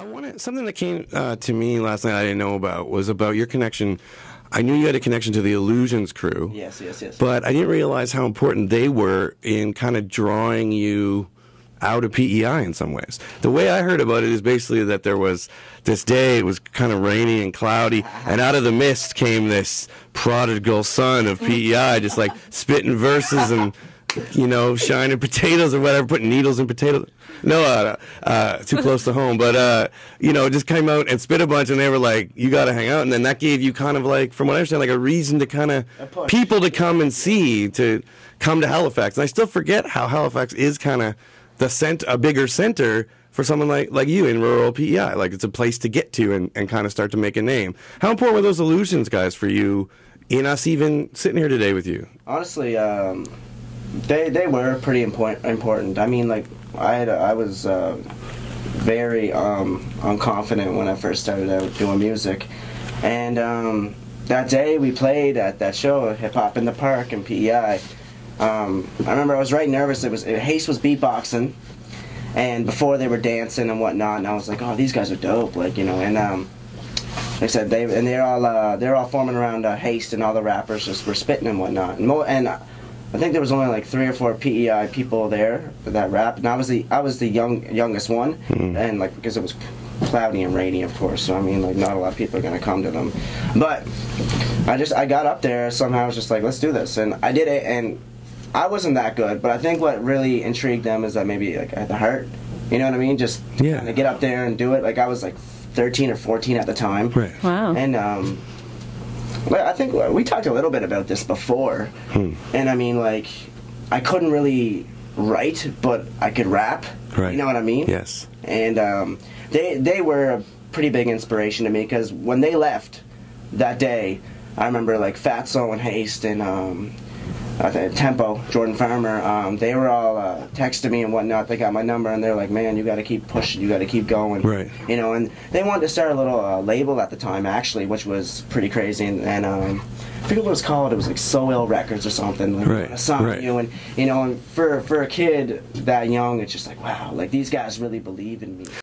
I wanted something that came to me last night I didn't know about was about your connection. I knew you had a connection to the Illusions crew. Yes. But I didn't realize how important they were in kind of drawing you out of PEI in some ways. The way I heard about it is basically that there was this day, it was kind of rainy and cloudy, and out of the mist came this prodigal son of PEI, just like spitting verses and, you know, shining potatoes or whatever, putting needles in potatoes. No, too close to home. But, you know, just came out and spit a bunch, and they were like, you got to hang out. And then that gave you kind of like, from what I understand, like a reason to kind of, people to come and see, to come to Halifax. And I still forget how Halifax is kind of a bigger center for someone like you in rural PEI. Like, it's a place to get to and kind of start to make a name. How important were those Illusions guys for you in us even sitting here today with you? Honestly, they were pretty important. I mean, like, I was very unconfident when I first started out doing music. And that day we played at that show, Hip Hop in the Park in PEI. I remember I was right nervous. Haste was beatboxing, and before they were dancing and whatnot, and I was like, "Oh, these guys are dope!" Like, you know. And like I said, they're all forming around Haste, and all the rappers just were spitting and whatnot. And I think there was only like 3 or 4 PEI people there for that rap, and I was the youngest one, and like because it was cloudy and rainy, of course. So I mean, like, not a lot of people are gonna come to them, but I got up there somehow. I was just like, let's do this, and I did it. And I wasn't that good, but I think what really intrigued them is that maybe like I had the heart, you know what I mean? Just to get up there and do it. Like, I was like 13 or 14 at the time. Right. Wow. And I think we talked a little bit about this before. And I mean, like, I couldn't really write, but I could rap. Right. You know what I mean? Yes. And they were a pretty big inspiration to me, because when they left that day, I remember like Fatso and Haste and Tempo, Jordan Farmer, they were all texting me and whatnot. They got my number, and they're like, man, you got to keep pushing, you got to keep going. Right. You know, and they wanted to start a little label at the time, actually, which was pretty crazy. And I forget what it was called. It was like So Ill Records or something. Like, right. A song right. you, and you know, and for a kid that young, it's just like, wow, like, these guys really believe in me.